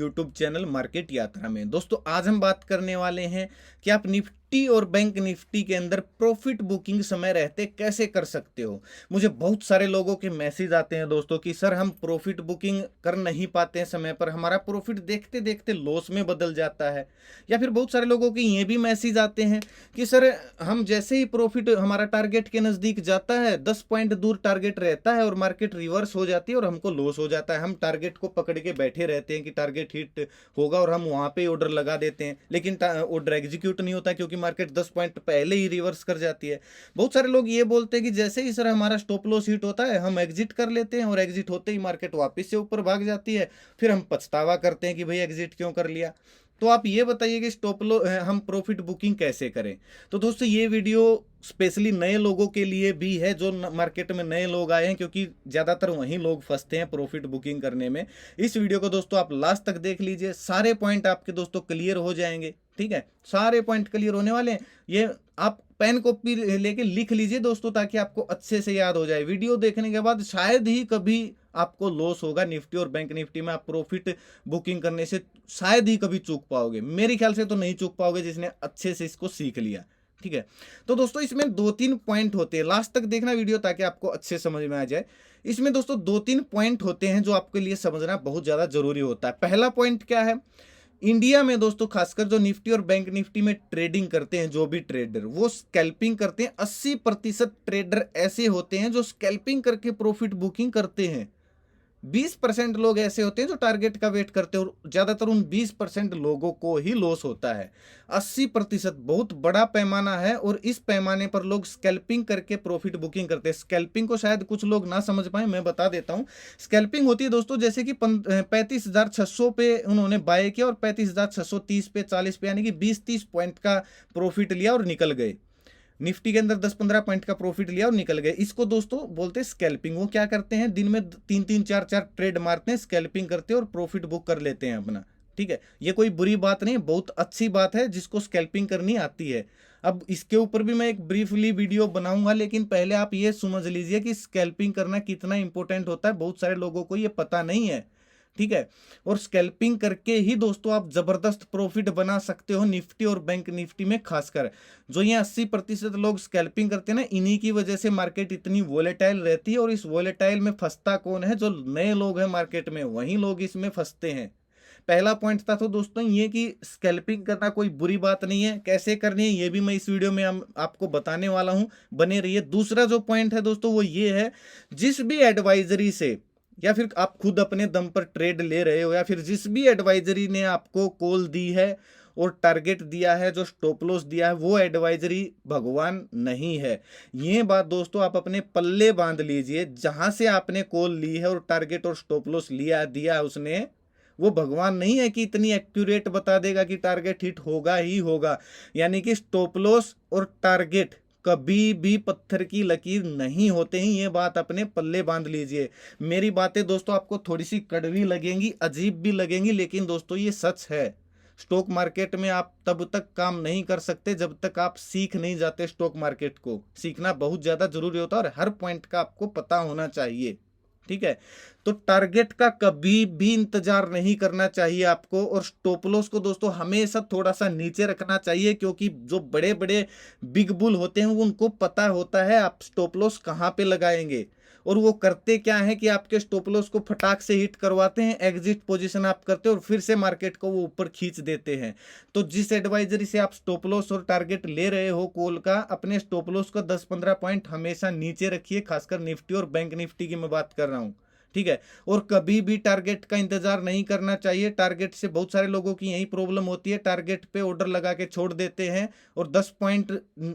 YouTube channel market यात्रा में। दोस्तों आज हम बात करने वाले हैं कि आप निफ्टी और बैंक निफ्टी के अंदर प्रॉफिट बुकिंग समय रहते कैसे कर सकते हो। मुझे बहुत सारे लोगों के मैसेज आते हैं दोस्तों कि सर हम प्रॉफिट बुकिंग कर नहीं पाते हैं समय पर, हमारा प्रॉफिट देखते देखते लॉस में बदल जाता है। या फिर बहुत सारे लोगों के ये भी मैसेज आते हैं कि सर हम जैसे ही प्रॉफिट हमारा टारगेट के नज़दीक जाता है, 10 पॉइंट दूर टारगेट रहता है और मार्केट रिवर्स हो जाती है और हमको लॉस हो जाता है। हम टारगेट को पकड़ के बैठे रहते हैं कि टारगेट हिट होगा और हम वहां पे ऑर्डर लगा देते हैं, लेकिन ऑर्डर एग्जीक्यूट नहीं होता क्योंकि मार्केट 10 पॉइंट पहले ही रिवर्स कर जाती है। बहुत सारे लोग ये बोलते हैं कि जैसे ही सर हमारा स्टॉप लॉस हिट होता है हम एग्जिट कर लेते हैं और एग्जिट होते ही मार्केट वापस से ऊपर भाग जाती है, फिर हम पछतावा करते हैं कि भाई एग्जिट क्यों कर लिया। तो आप ये बताइए कि स्टॉप लॉस हम प्रॉफिट बुकिंग कैसे करें। तो दोस्तों ये वीडियो स्पेशली नए लोगों के लिए भी है, जो मार्केट में नए लोग आए हैं, क्योंकि ज़्यादातर वहीं लोग फंसते हैं प्रॉफिट बुकिंग करने में। इस वीडियो को दोस्तों आप लास्ट तक देख लीजिए, सारे पॉइंट आपके दोस्तों क्लियर हो जाएंगे। ठीक है, सारे पॉइंट क्लियर होने वाले हैं। ये आप पेन कॉपी लेके लिख लीजिए दोस्तों, ताकि आपको अच्छे से याद हो जाए। वीडियो देखने के बाद शायद ही कभी आपको लॉस होगा निफ्टी और बैंक निफ्टी में। आप प्रॉफिट बुकिंग करने से शायद ही कभी चूक पाओगे, मेरे ख्याल से तो नहीं चूक पाओगे जिसने अच्छे से इसको सीख लिया। ठीक है, तो दोस्तों इसमें 2-3 पॉइंट होते हैं, लास्ट तक देखना वीडियो ताकि आपको अच्छे समझ में आ जाए। इसमें दोस्तों 2-3 पॉइंट होते हैं जो आपके लिए समझना बहुत ज़्यादा जरूरी होता है। पहला पॉइंट क्या है, इंडिया में दोस्तों खासकर जो निफ्टी और बैंक निफ्टी में ट्रेडिंग करते हैं जो भी ट्रेडर, वो स्कैल्पिंग करते हैं। 80% ट्रेडर ऐसे होते हैं जो स्कैल्पिंग करके प्रॉफिट बुकिंग करते हैं। 20% लोग ऐसे होते हैं जो टारगेट का वेट करते हैं और ज्यादातर उन 20% लोगों को ही लॉस होता है। 80% बहुत बड़ा पैमाना है और इस पैमाने पर लोग स्कैल्पिंग करके प्रॉफिट बुकिंग करते हैं। स्कैल्पिंग को शायद कुछ लोग ना समझ पाए, मैं बता देता हूं। स्कैल्पिंग होती है दोस्तों जैसे कि 35,600 पे उन्होंने बाय किया और 35,630 पे 40 पे यानी कि 20-30 पॉइंट का प्रॉफिट लिया और निकल गए। निफ्टी के अंदर 10-15 पॉइंट का प्रॉफिट लिया और निकल गए। इसको दोस्तों बोलते हैं स्कैल्पिंग। वो क्या करते हैं, दिन में 3-3 4-4 ट्रेड मारते हैं, स्कैल्पिंग करते हैं और प्रॉफिट बुक कर लेते हैं अपना। ठीक है, ये कोई बुरी बात नहीं, बहुत अच्छी बात है जिसको स्कैल्पिंग करनी आती है। अब इसके ऊपर भी मैं एक ब्रीफली वीडियो बनाऊंगा, लेकिन पहले आप ये समझ लीजिए कि स्कैल्पिंग करना कितना इंपॉर्टेंट होता है। बहुत सारे लोगों को ये पता नहीं है। ठीक है, और स्कैल्पिंग करके ही दोस्तों आप जबरदस्त प्रॉफिट बना सकते हो निफ्टी और बैंक निफ्टी में। खासकर जो ये 80% लोग स्कैल्पिंग करते हैं ना, इन्हीं की वजह से मार्केट इतनी वोलेटाइल रहती है। और इस वोलेटाइल में फंसता कौन है, जो नए लोग हैं मार्केट में, वही लोग इसमें फंसते हैं। पहला पॉइंट था तो दोस्तों ये कि स्कैल्पिंग करना कोई बुरी बात नहीं है, कैसे करनी है ये भी मैं इस वीडियो में आपको बताने वाला हूं, बने रहिए। दूसरा जो पॉइंट है दोस्तों वो ये है, जिस भी एडवाइजरी से या फिर आप खुद अपने दम पर ट्रेड ले रहे हो या फिर जिस भी एडवाइजरी ने आपको कॉल दी है और टारगेट दिया है, जो स्टॉप लॉस दिया है, वो एडवाइजरी भगवान नहीं है। ये बात दोस्तों आप अपने पल्ले बांध लीजिए। जहां से आपने कॉल ली है और टारगेट और स्टॉप लॉस लिया दिया है उसने, वो भगवान नहीं है कि इतनी एक्यूरेट बता देगा कि टारगेट हिट होगा ही होगा। यानी कि स्टॉप लॉस और टारगेट कभी भी पत्थर की लकीर नहीं होते हैं। ये बात अपने पल्ले बांध लीजिए। मेरी बातें दोस्तों आपको थोड़ी सी कड़वी लगेंगी, अजीब भी लगेंगी, लेकिन दोस्तों ये सच है। स्टॉक मार्केट में आप तब तक काम नहीं कर सकते जब तक आप सीख नहीं जाते। स्टॉक मार्केट को सीखना बहुत ज्यादा जरूरी होता है और हर पॉइंट का आपको पता होना चाहिए। ठीक है, तो टारगेट का कभी भी इंतजार नहीं करना चाहिए आपको। और स्टॉप लॉस को दोस्तों हमेशा थोड़ा सा नीचे रखना चाहिए, क्योंकि जो बड़े बड़े बिग बुल होते हैं उनको पता होता है आप स्टॉप लॉस कहाँ पे लगाएंगे। और वो करते क्या है कि आपके स्टॉप लॉस को फटाक से हिट करवाते हैं, एग्जिट पोजीशन आप करते हो और फिर से मार्केट को वो ऊपर खींच देते हैं। तो जिस एडवाइजरी से आप स्टॉप लॉस और टारगेट ले रहे हो कॉल का, अपने स्टॉप लॉस को 10-15 पॉइंट हमेशा नीचे रखिए। खासकर निफ्टी और बैंक निफ्टी की मैं बात कर रहा हूँ। ठीक है, और कभी भी टारगेट का इंतजार नहीं करना चाहिए। टारगेट से बहुत सारे लोगों की यही प्रॉब्लम होती है, टारगेट पे ऑर्डर लगा के छोड़ देते हैं और 10 पॉइंट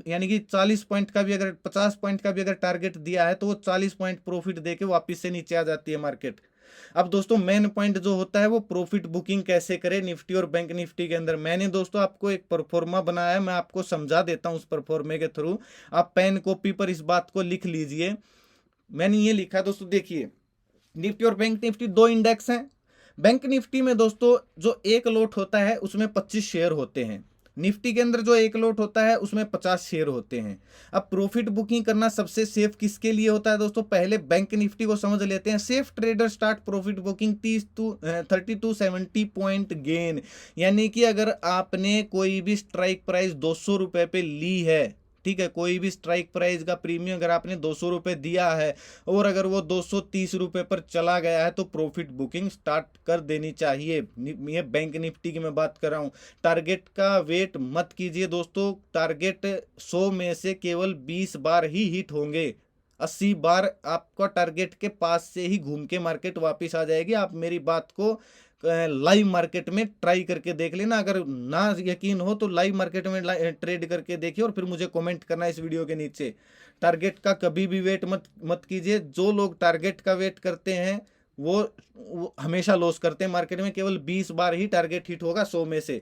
यानी कि 40 पॉइंट का भी अगर 50 पॉइंट का भी अगर टारगेट दिया है तो वो 40 पॉइंट प्रॉफिट देके वापस से नीचे आ जाती है मार्केट। अब दोस्तों मेन पॉइंट जो होता है वो प्रॉफिट बुकिंग कैसे करें निफ्टी और बैंक निफ्टी के अंदर। मैंने दोस्तों आपको एक परफॉर्मा बनाया है, मैं आपको समझा देता हूं उस परफॉर्मे के थ्रू। आप पेन कॉपी पर इस बात को लिख लीजिए। मैंने ये लिखा दोस्तों, देखिए निफ्टी और बैंक निफ्टी दो इंडेक्स हैं। बैंक निफ्टी में दोस्तों जो एक लॉट होता है उसमें 25 शेयर होते हैं। निफ्टी के अंदर जो एक लॉट होता है उसमें 50 शेयर होते हैं। अब प्रॉफिट बुकिंग करना सबसे सेफ किसके लिए होता है दोस्तों, पहले बैंक निफ्टी को समझ लेते हैं। Safe trader start profit booking 30 to 70 point gain, यानी कि अगर आपने कोई भी स्ट्राइक प्राइस 200 रुपए पे ली है, ठीक है, कोई भी स्ट्राइक प्राइस का प्रीमियम अगर आपने 200 रुपए दिया है और अगर वो 230 रुपए पर चला गया है तो प्रॉफिट बुकिंग स्टार्ट कर देनी चाहिए। ये बैंक निफ्टी की मैं बात कर रहा हूँ। टारगेट का वेट मत कीजिए दोस्तों, टारगेट 100 में से केवल 20 बार ही हिट होंगे, 80 बार आपका टारगेट के पास से ही घूम के मार्केट वापस आ जाएगी। आप मेरी बात को लाइव मार्केट में ट्राई करके देख लेना, अगर ना यकीन हो तो लाइव मार्केट में ट्रेड करके देखिए और फिर मुझे कमेंट करना इस वीडियो के नीचे। टारगेट का कभी भी वेट मत कीजिए। जो लोग टारगेट का वेट करते हैं वो हमेशा लॉस करते हैं मार्केट में। केवल 20 बार ही टारगेट हिट होगा 100 में से,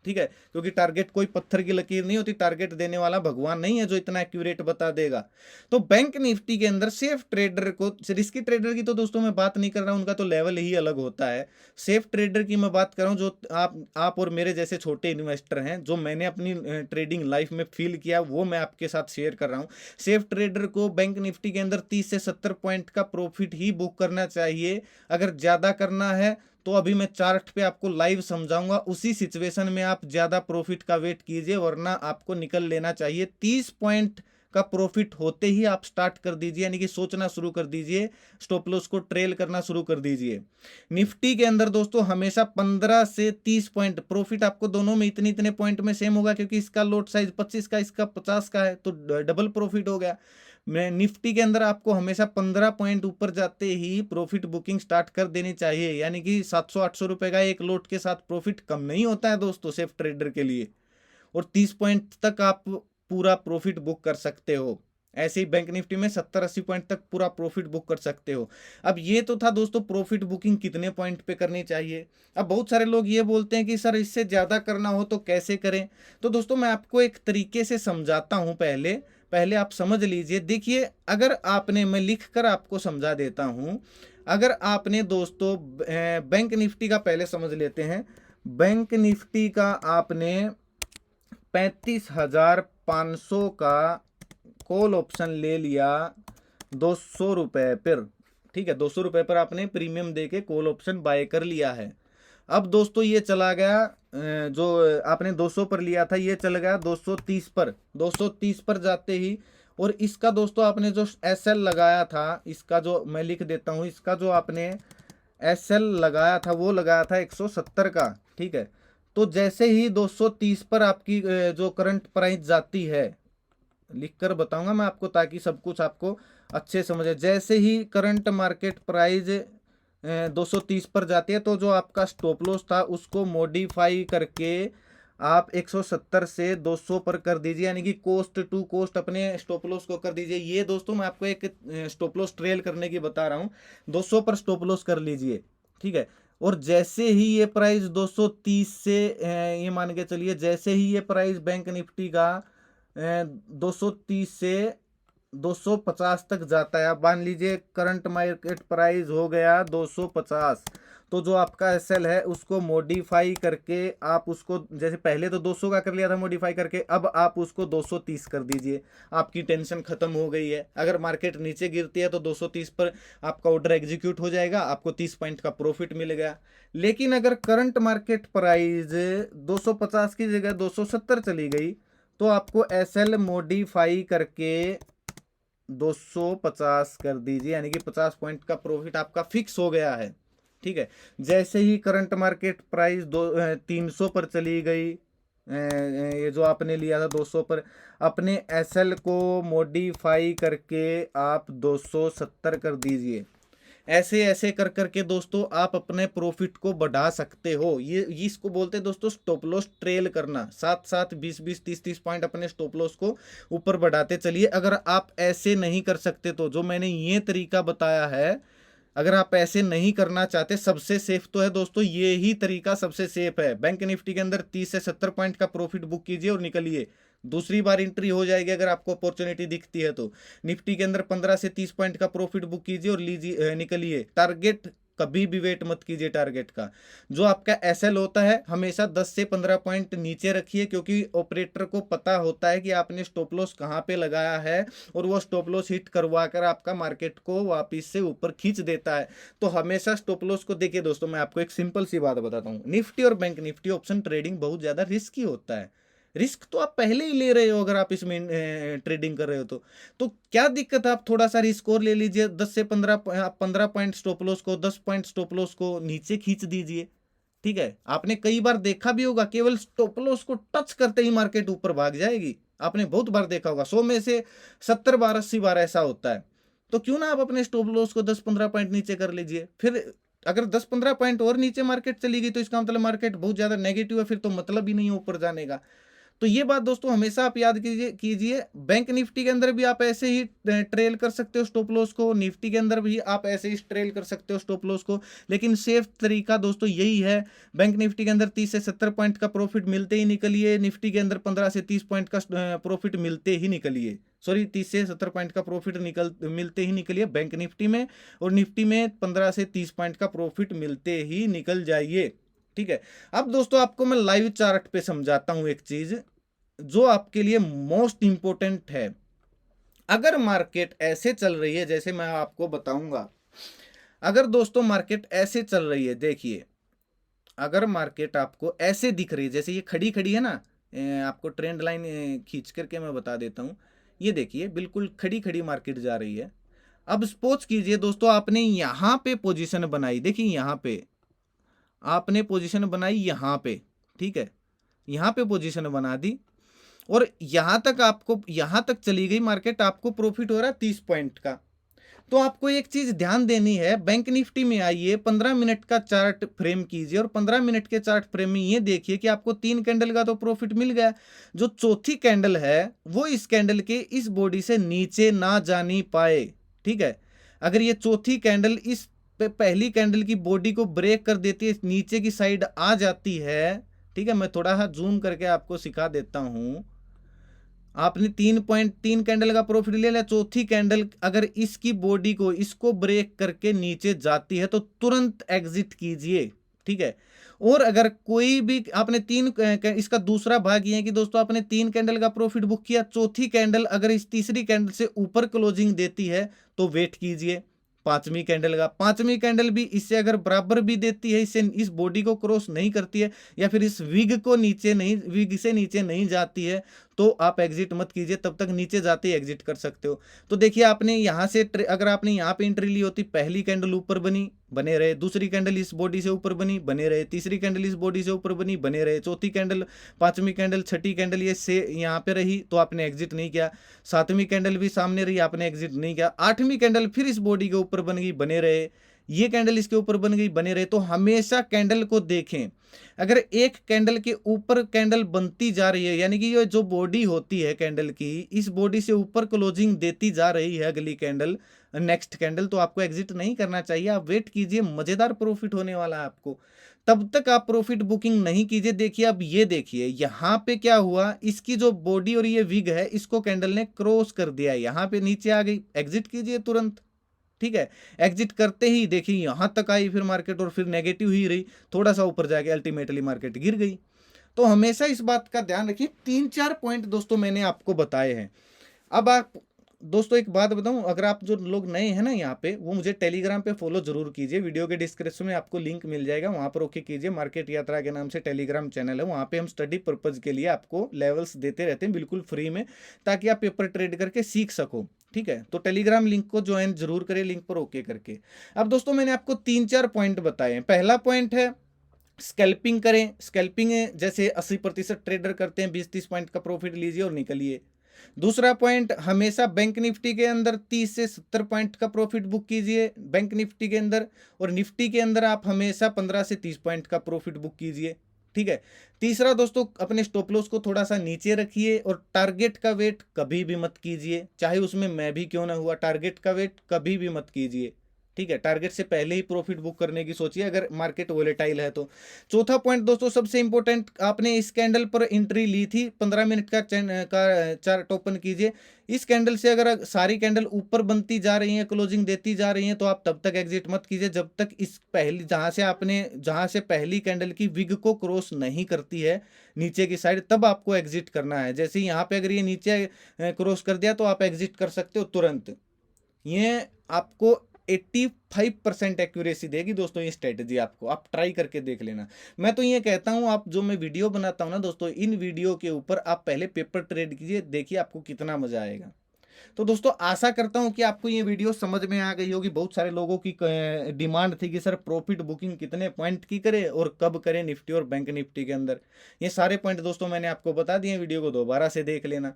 ठीक है, क्योंकि टारगेट कोई पत्थर की लकीर नहीं होती, टारगेट देने वाला भगवान नहीं है जो इतना एक्यूरेट बता देगा। तो बैंक निफ्टी के अंदर सेफ ट्रेडर को, रिस्की ट्रेडर की तो दोस्तों मैं बात नहीं कर रहा हूं, उनका तो लेवल ही अलग होता है। सेफ ट्रेडर की मैं बात कर रहा हूं, जो आप और मेरे जैसे छोटे इन्वेस्टर हैं, जो मैंने अपनी ट्रेडिंग लाइफ में फील किया वो मैं आपके साथ शेयर कर रहा हूं। सेफ ट्रेडर को बैंक निफ्टी के अंदर 30 से 70 पॉइंट का प्रॉफिट ही बुक करना चाहिए। अगर ज्यादा करना है तो अभी मैं चार्ट पे आपको लाइव समझाऊंगा, उसी सिचुएशन में आप ज्यादा प्रॉफिट का वेट कीजिए, वरना आपको निकल लेना चाहिए। 30 पॉइंट का प्रॉफिट होते ही आप स्टार्ट कर दीजिए, यानी कि सोचना शुरू कर दीजिए, स्टॉप लॉस को ट्रेल करना शुरू कर दीजिए। निफ्टी के अंदर दोस्तों हमेशा 15 से 30 पॉइंट प्रॉफिट आपको दोनों में इतने इतने पॉइंट में सेम होगा, क्योंकि इसका लॉट साइज 25 का, इसका 50 का है, तो डबल प्रॉफिट हो गया। मैं निफ्टी के अंदर आपको हमेशा 15 पॉइंट ऊपर जाते ही प्रॉफिट बुकिंग स्टार्ट कर देनी चाहिए, यानी कि 700-800 रुपए का एक लोट के साथ प्रॉफिट कम नहीं होता है दोस्तों सेफ ट्रेडर के लिए। और 30 पॉइंट तक आप पूरा प्रॉफिट बुक कर सकते हो। ऐसे ही बैंक निफ्टी में 70-80 पॉइंट तक पूरा प्रॉफिट बुक कर सकते हो। अब ये तो था दोस्तों प्रॉफिट बुकिंग कितने पॉइंट पे करनी चाहिए। अब बहुत सारे लोग ये बोलते हैं कि सर इससे ज़्यादा करना हो तो कैसे करें। तो दोस्तों मैं आपको एक तरीके से समझाता हूँ, पहले आप समझ लीजिए। देखिए, अगर आपने, मैं लिख कर आपको समझा देता हूँ, अगर आपने दोस्तों बैंक निफ्टी का पहले समझ लेते हैं। बैंक निफ्टी का आपने 35,500 का कॉल ऑप्शन ले लिया 200 रुपए पर, ठीक है, 200 रुपए पर आपने प्रीमियम दे के कॉल ऑप्शन बाय कर लिया है। अब दोस्तों ये चला गया, जो आपने 200 पर लिया था ये चल गया 230 पर, 230 पर जाते ही, और इसका दोस्तों आपने जो एसएल लगाया था, इसका जो मैं लिख देता हूँ, इसका जो आपने एसएल लगाया था वो लगाया था 170 का, ठीक है। तो जैसे ही 230 पर आपकी जो करंट प्राइस जाती है, लिखकर बताऊंगा मैं आपको ताकि सब कुछ आपको अच्छे समझे। जैसे ही करंट मार्केट प्राइस 230 पर जाती है तो जो आपका स्टॉप लॉस था उसको मॉडिफाई करके आप 170 से 200 पर कर दीजिए, यानी कि कोस्ट टू कोस्ट अपने स्टॉप लॉस को कर दीजिए। ये दोस्तों मैं आपको एक स्टॉप लॉस ट्रेल करने की बता रहा हूँ। 200 पर स्टॉप लॉस कर लीजिए, ठीक है। और जैसे ही ये प्राइस 230 से ये मान के चलिए, जैसे ही ये प्राइस बैंक निफ्टी का 230 से 250 तक जाता है, आप मान लीजिए करंट मार्केट प्राइस हो गया 250, तो जो आपका एसएल है उसको मॉडिफाई करके आप उसको, जैसे पहले तो 200 का कर लिया था मॉडिफाई करके, अब आप उसको 230 कर दीजिए। आपकी टेंशन खत्म हो गई है। अगर मार्केट नीचे गिरती है तो 230 पर आपका ऑर्डर एग्जीक्यूट हो जाएगा, आपको 30 पॉइंट का प्रॉफिट मिलेगा। लेकिन अगर करंट मार्केट प्राइस 250 की जगह 270 चली गई तो आपको एसएल मॉडिफाई करके 250 कर दीजिए, यानी कि 50 पॉइंट का प्रॉफिट आपका फिक्स हो गया है, ठीक है। जैसे ही करंट मार्केट प्राइस 300 पर चली गई, ये जो आपने लिया था 200 पर, अपने एसएल को मॉडिफाई करके आप 270 कर दीजिए। ऐसे ऐसे कर करके दोस्तों आप अपने प्रॉफिट को बढ़ा सकते हो। ये इसको बोलते हैं दोस्तों स्टॉप लॉस ट्रेल करना। साथ साथ 20-20 30-30 पॉइंट अपने स्टॉप लॉस को ऊपर बढ़ाते चलिए। अगर आप ऐसे नहीं कर सकते तो जो मैंने ये तरीका बताया है, अगर आप ऐसे नहीं करना चाहते, सबसे सेफ तो है दोस्तों ये ही तरीका, सबसे सेफ है। बैंक निफ्टी के अंदर 30 से 70 पॉइंट का प्रॉफिट बुक कीजिए और निकलिए। दूसरी बार एंट्री हो जाएगी अगर आपको अपॉर्चुनिटी दिखती है तो। निफ्टी के अंदर 15 से 30 पॉइंट का प्रॉफिट बुक कीजिए और लीजिए, निकलिए। टारगेट कभी भी वेट मत कीजिए टारगेट का। जो आपका एसएल होता है हमेशा 10 से 15 पॉइंट नीचे रखिए, क्योंकि ऑपरेटर को पता होता है कि आपने स्टॉप लॉस कहाँ पे लगाया है और वो स्टॉप लॉस हिट करवा कर आपका मार्केट को वापिस से ऊपर खींच देता है। तो हमेशा स्टॉप लॉस को देखिए दोस्तों, मैं आपको एक सिंपल सी बात बताता हूँ, निफ्टी और बैंक निफ्टी ऑप्शन ट्रेडिंग बहुत ज्यादा रिस्की होता है। रिस्क तो आप पहले ही ले रहे हो अगर आप इसमें ट्रेडिंग कर रहे हो तो क्या दिक्कत है, आप थोड़ा सा रिस्क और ले लीजिए, 10 से 15 आप 15 पॉइंट स्टॉप लॉस को, 10 पॉइंट स्टॉप लॉस को नीचे खींच दीजिए। ठीक है, आपने कई बार देखा भी होगा, केवल स्टॉप लॉस को टच करते ही मार्केट ऊपर भाग जाएगी। आपने बहुत बार देखा होगा, 100 में से 70 बार 80 बार ऐसा होता है। तो क्यों ना आप अपने स्टॉप लॉस को 10-15 पॉइंट नीचे कर लीजिए। फिर अगर 10-15 पॉइंट और नीचे मार्केट चली गई तो इसका मतलब मार्केट बहुत ज्यादा नेगेटिव है, फिर तो मतलब ही नहीं है ऊपर जाने का। तो ये बात दोस्तों हमेशा आप याद कीजिए। बैंक निफ्टी के अंदर भी आप ऐसे ही ट्रेल कर सकते हो स्टॉप लॉस को, निफ्टी के अंदर भी आप ऐसे ही ट्रेल कर सकते हो स्टॉप लॉस को, लेकिन सेफ तरीका दोस्तों यही है। बैंक निफ्टी के अंदर 30 से 70 पॉइंट का प्रॉफिट मिलते ही निकलिए, निफ्टी के अंदर 15 से 30 पॉइंट का प्रॉफिट मिलते ही निकलिए, सॉरी 30 से 70 पॉइंट का प्रॉफिट मिलते ही निकलिए बैंक निफ्टी में, और निफ्टी में 15 से 30 पॉइंट का प्रॉफिट मिलते ही निकल जाइए। ठीक है, अब दोस्तों आपको मैं लाइव चार्ट पे समझाता हूं एक चीज जो आपके लिए मोस्ट इंपॉर्टेंट है। अगर मार्केट ऐसे चल रही है जैसे मैं आपको बताऊंगा, अगर दोस्तों मार्केट ऐसे चल रही है, देखिए अगर मार्केट आपको ऐसे दिख रही है जैसे ये खड़ी खड़ी है ना, आपको ट्रेंड लाइन खींच करके मैं बता देता हूं, ये देखिए बिल्कुल खड़ी खड़ी मार्केट जा रही है। अब सपोज कीजिए दोस्तों आपने यहां पे पोजीशन बनाई, देखिए यहां पे आपने पोजीशन बनाई यहां पे, ठीक है, यहां पे पोजीशन बना दी और यहां तक चली गई मार्केट, आपको प्रॉफिट हो रहा है 30 पॉइंट का। तो आपको एक चीज ध्यान देनी है, बैंक निफ्टी में आइए, 15 मिनट का चार्ट फ्रेम कीजिए और 15 मिनट के चार्ट फ्रेम में ये देखिए कि आपको 3 कैंडल का तो प्रॉफिट मिल गया। जो चौथी कैंडल है वो इस कैंडल के इस बॉडी से नीचे ना जानी पाए। ठीक है, अगर ये चौथी कैंडल इस पहली कैंडल की बॉडी को ब्रेक कर देती है, नीचे की साइड आ जाती है, ठीक है, मैं थोड़ा सा जूम करके आपको सिखा देता हूं। आपने 3.3 कैंडल का प्रॉफिट ले लिया, चौथी कैंडल अगर इसकी बॉडी को इसको ब्रेक करके नीचे जाती है तो तुरंत एग्जिट कीजिए। ठीक है, और अगर कोई भी आपने इसका दूसरा भाग ये है कि दोस्तों आपने 3 कैंडल का प्रॉफिट बुक किया, चौथी कैंडल अगर इस तीसरी कैंडल से ऊपर क्लोजिंग देती है तो वेट कीजिए पांचवी कैंडल का। पांचवी कैंडल भी इससे अगर बराबर भी देती है, इससे इस बॉडी को क्रॉस नहीं करती है या फिर इस विग से नीचे नहीं जाती है तो आप एग्जिट मत कीजिए, तब तक नीचे जाते ही एग्जिट कर सकते हो। तो देखिए आपने यहां से अगर आपने यहां पे एंट्री ली होती, पहली कैंडल ऊपर बनी बने रहे, दूसरी कैंडल इस बॉडी से ऊपर बनी बने रहे, तीसरी कैंडल इस बॉडी से ऊपर बनी बने रहे, चौथी कैंडल, पांचवी कैंडल, छठी कैंडल ये से यहाँ पे रही तो आपने एग्जिट नहीं किया, सातवीं कैंडल भी सामने रही आपने एग्जिट नहीं किया, आठवीं कैंडल फिर इस बॉडी के ऊपर बन गई बने रहे, ये कैंडल इसके ऊपर बन गई बने रहे। तो हमेशा कैंडल को देखें, अगर एक कैंडल के ऊपर कैंडल बनती जा रही है यानी कि ये जो बॉडी होती है कैंडल की, इस बॉडी से ऊपर क्लोजिंग देती जा रही है अगली कैंडल, नेक्स्ट कैंडल, तो आपको एग्जिट नहीं करना चाहिए, आप वेट कीजिए, मजेदार प्रॉफिट होने वाला है आपको, तब तक आप प्रॉफिट बुकिंग नहीं कीजिए। देखिए अब ये देखिए यहां पे क्या हुआ, इसकी जो बॉडी और ये विग है इसको कैंडल ने क्रॉस कर दिया, यहां पे नीचे आ गई, एग्जिट कीजिए तुरंत। ठीक है, एग्जिट करते ही देखिए यहां तक आई फिर मार्केट और फिर नेगेटिव ही रही, थोड़ा सा ऊपर जाके अल्टीमेटली मार्केट गिर गई। तो हमेशा इस बात का ध्यान रखिए। 3-4 पॉइंट दोस्तों मैंने आपको बताए हैं। अब आप दोस्तों एक बात बताऊं, अगर आप जो लोग नए हैं ना यहाँ पे, वो मुझे टेलीग्राम पे फॉलो जरूर कीजिए, वीडियो के डिस्क्रिप्शन में आपको लिंक मिल जाएगा, वहां पर ओके कीजिए। मार्केट यात्रा के नाम से टेलीग्राम चैनल है, वहां पे हम स्टडी पर्पज के लिए आपको लेवल्स देते रहते हैं बिल्कुल फ्री में, ताकि आप पेपर ट्रेड करके सीख सको। ठीक है, तो टेलीग्राम लिंक को ज्वाइन जरूर करें, लिंक पर ओके करके। अब दोस्तों मैंने आपको 3-4 पॉइंट बताए हैं। पहला पॉइंट है स्कैल्पिंग करें। स्कैल्पिंग जैसे 80% ट्रेडर करते हैं, 20-30 पॉइंट का प्रॉफिट लीजिए और निकलिए। दूसरा पॉइंट, हमेशा बैंक निफ्टी के अंदर 30 से 70 पॉइंट का प्रॉफिट बुक कीजिए बैंक निफ्टी के अंदर, और निफ्टी के अंदर आप हमेशा 15 से 30 पॉइंट का प्रॉफिट बुक कीजिए। ठीक है, तीसरा दोस्तों अपने स्टॉप लॉस को थोड़ा सा नीचे रखिए और टारगेट का वेट कभी भी मत कीजिए, चाहे उसमें मैं भी क्यों ना हुआ, टारगेट का वेट कभी भी मत कीजिए। ठीक है, टारगेट से पहले ही प्रॉफिट बुक करने की सोचिए अगर मार्केट वोलेटाइल है तो। चौथा पॉइंट दोस्तों सबसे इंपॉर्टेंट, आपने इस कैंडल पर एंट्री ली थी, 15 मिनट का चार्ट ओपन कीजिए। इस कैंडल से अगर सारी कैंडल ऊपर बनती जा रही हैं, क्लोजिंग देती जा रही हैं, तो आप तब तक एग्जिट मत कीजिए जब तक इस पहली जहां से पहली कैंडल की विग को क्रॉस नहीं करती है नीचे की साइड, तब आपको एग्जिट करना है। जैसे यहाँ पे अगर ये नीचे क्रॉस कर दिया तो आप एग्जिट कर सकते हो तुरंत। ये आपको 85% एक्यूरेसी देगी दोस्तों ये स्ट्रेटजी आपको, आप ट्राई करके देख लेना। मैं तो ये कहता हूँ, आप जो मैं वीडियो बनाता हूँ ना दोस्तों, इन वीडियो के ऊपर आप पहले पेपर ट्रेड कीजिए, देखिए आपको कितना मजा आएगा। तो दोस्तों आशा करता हूं कि आपको ये वीडियो समझ में आ गई होगी। बहुत सारे लोगों की डिमांड थी कि सर प्रॉफिट बुकिंग कितने पॉइंट की करें और कब करें निफ्टी और बैंक निफ्टी के अंदर। ये सारे पॉइंट दोस्तों मैंने आपको बता दिए, वीडियो को दोबारा से देख लेना।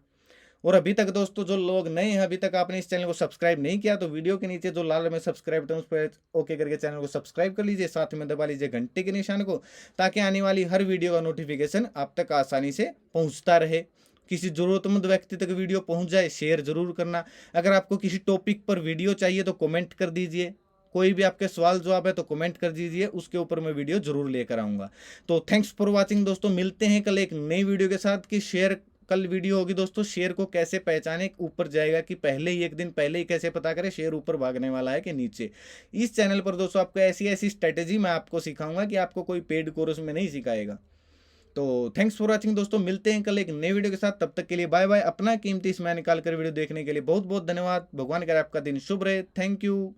और अभी तक दोस्तों जो लोग नए हैं, अभी तक आपने इस चैनल को सब्सक्राइब नहीं किया, तो वीडियो के नीचे जो लाल में सब्सक्राइब बटन उस पर ओके करके चैनल को सब्सक्राइब कर लीजिए, साथ में दबा लीजिए घंटे के निशान को, ताकि आने वाली हर वीडियो का नोटिफिकेशन आप तक आसानी से पहुंचता रहे। किसी जरूरतमंद व्यक्ति तक वीडियो पहुंच जाए, शेयर जरूर करना। अगर आपको किसी टॉपिक पर वीडियो चाहिए तो कमेंट कर दीजिए, कोई भी आपके सवाल जवाब है तो कमेंट कर दीजिए, उसके ऊपर मैं वीडियो जरूर लेकर आऊंगा। तो थैंक्स फॉर वाचिंग दोस्तों, मिलते हैं कल एक नई वीडियो के साथ। कि शेयर कल वीडियो होगी दोस्तों, शेयर को कैसे पहचाने, ऊपर जाएगा कि पहले ही, एक दिन पहले ही कैसे पता करें शेयर ऊपर भागने वाला है कि नीचे। इस चैनल पर दोस्तों आपको ऐसी ऐसी स्ट्रेटेजी मैं आपको सिखाऊंगा कि आपको कोई पेड कोर्स में नहीं सिखाएगा। तो थैंक्स फॉर वॉचिंग दोस्तों, मिलते हैं कल एक नए वीडियो के साथ। तब तक के लिए बाय बाय। अपना कीमती समय निकाल कर वीडियो देखने के लिए बहुत बहुत धन्यवाद। भगवान करे आपका दिन शुभ रहे। Thank you.